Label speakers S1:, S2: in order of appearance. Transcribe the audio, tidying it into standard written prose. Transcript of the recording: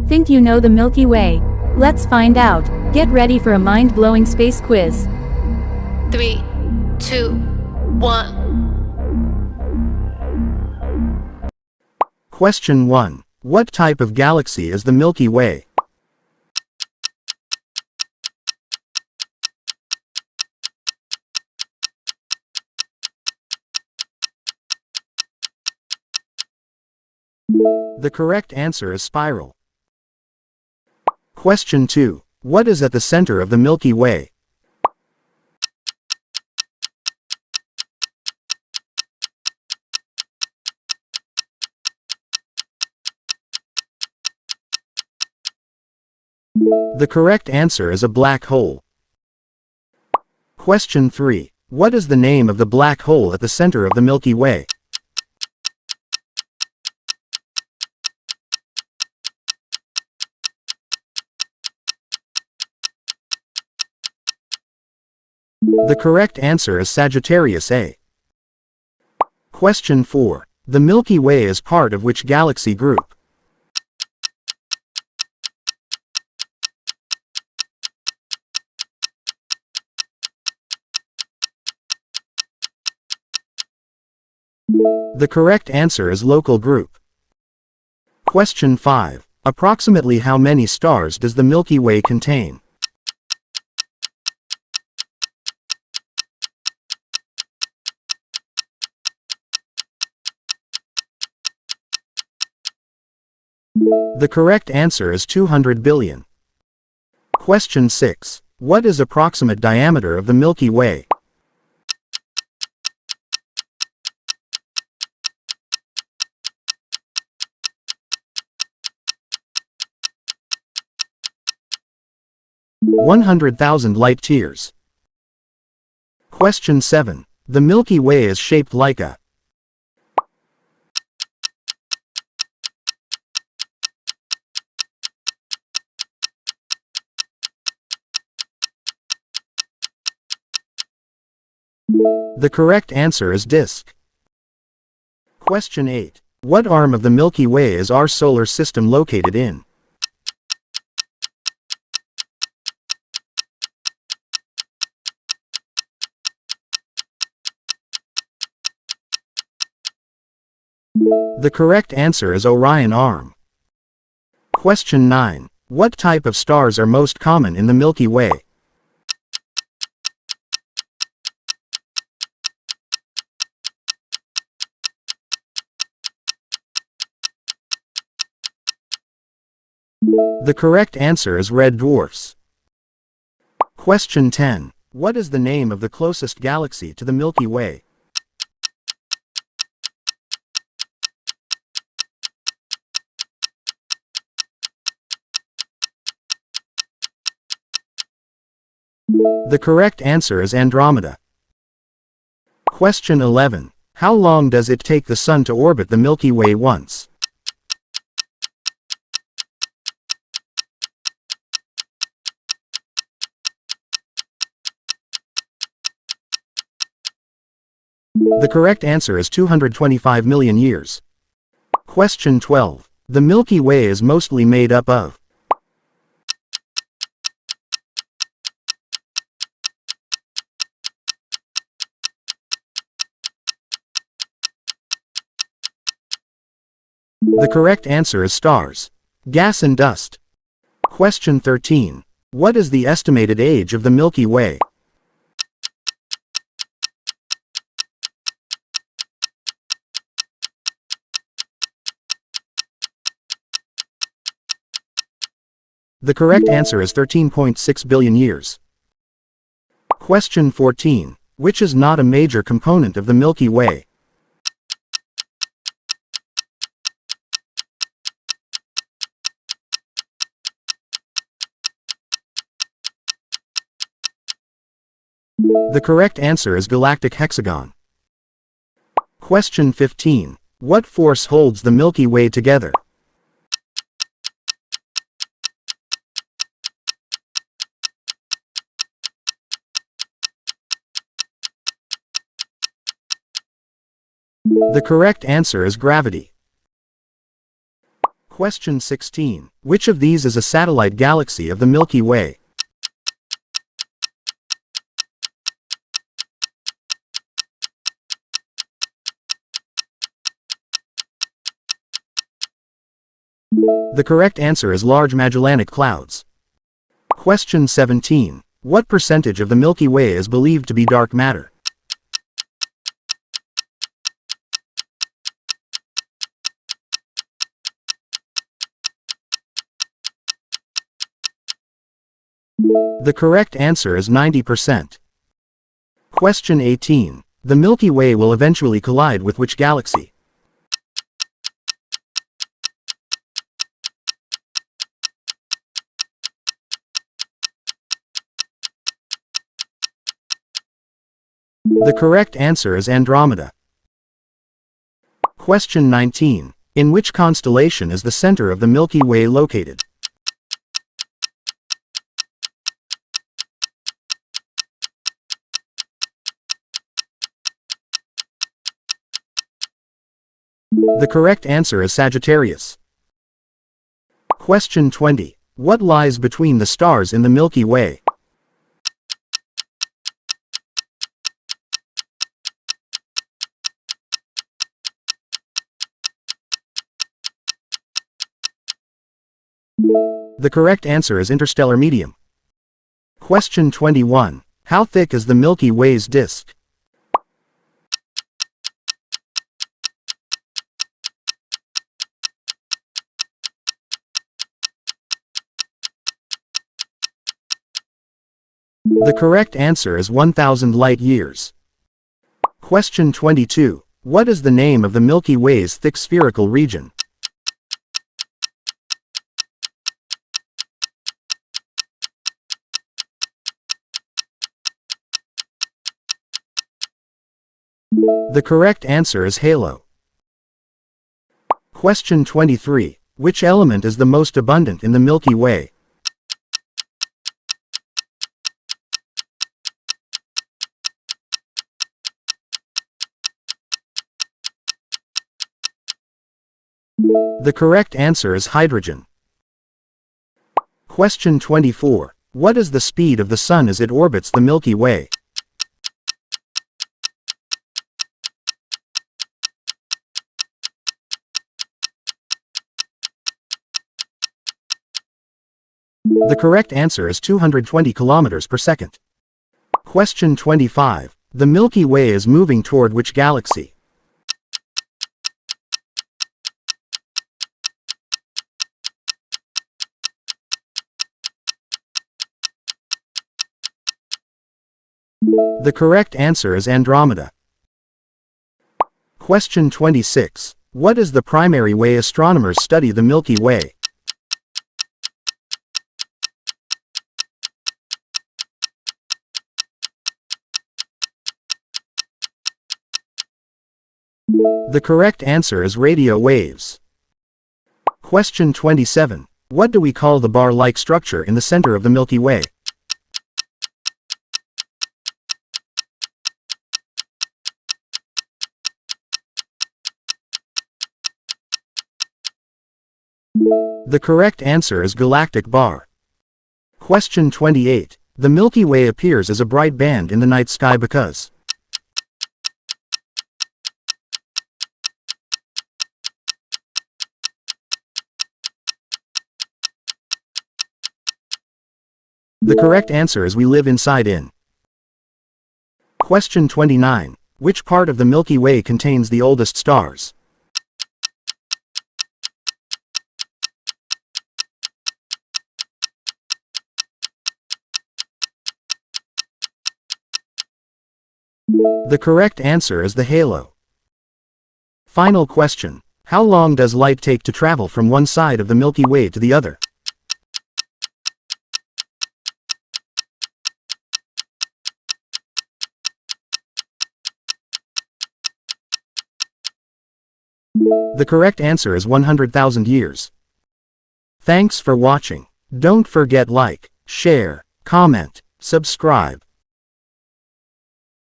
S1: Think you know the Milky Way? Let's find out. Get ready for a mind-blowing space quiz.
S2: 3, 2, 1.
S3: Question 1. What type of galaxy is the Milky Way? The correct answer is spiral. Question 2. What is at the center of the Milky Way? The correct answer is a black hole. Question 3. What is the name of the black hole at the center of the Milky Way? The correct answer is Sagittarius A. Question 4. The Milky Way is part of which galaxy group? The correct answer is local group. Question 5. Approximately how many stars does the Milky Way contain? The correct answer is 200 billion. Question 6. What is approximate diameter of the Milky Way? (100,000 light-years). Question 7. The Milky Way is shaped like a. The correct answer is disk. Question 8. What arm of the Milky Way is our solar system located in? The correct answer is Orion arm. Question 9. What type of stars are most common in the Milky Way? The correct answer is red dwarfs. Question 10. What is the name of the closest galaxy to the Milky Way? The correct answer is Andromeda. Question 11. How long does it take the Sun to orbit the Milky Way once? The correct answer is 225 million years. Question 12. The Milky Way is mostly made up of. The correct answer is stars, gas and dust. Question 13. What is the estimated age of the Milky Way? The correct answer is 13.6 billion years. Question 14. Which is not a major component of the Milky Way? The correct answer is galactic hexagon. Question 15. What force holds the Milky Way together? The correct answer is gravity. Question 16. Which of these is a satellite galaxy of the Milky Way? The correct answer is Large Magellanic Clouds. Question 17. What percentage of the Milky Way is believed to be dark matter? The correct answer is 90%. Question 18. The Milky Way will eventually collide with which galaxy? The correct answer is Andromeda. Question 19. In which constellation is the center of the Milky Way located? The correct answer is Sagittarius. Question 20. What lies between the stars in the Milky Way? The correct answer is interstellar medium. Question 21. How thick is the Milky Way's disk? The correct answer is 1,000 light-years. Question 22. What is the name of the Milky Way's thick spherical region? The correct answer is halo. Question 23. Which element is the most abundant in the Milky Way? The correct answer is hydrogen. Question 24. What is the speed of the Sun as it orbits the Milky Way? The correct answer is 220 kilometers per second. Question 25. The Milky Way is moving toward which galaxy? The correct answer is Andromeda. Question 26. What is the primary way astronomers study the Milky Way? The correct answer is radio waves. Question 27. What do we call the bar-like structure in the center of the Milky Way? The correct answer is galactic bar. Question 28. The Milky Way appears as a bright band in the night sky because? The correct answer is we live inside in. Question 29. Which part of the Milky Way contains the oldest stars? The correct answer is the halo. Final question. How long does light take to travel from one side of the Milky Way to the other? The correct answer is 100,000 years. Thanks for watching. Don't forget like, share, comment, subscribe.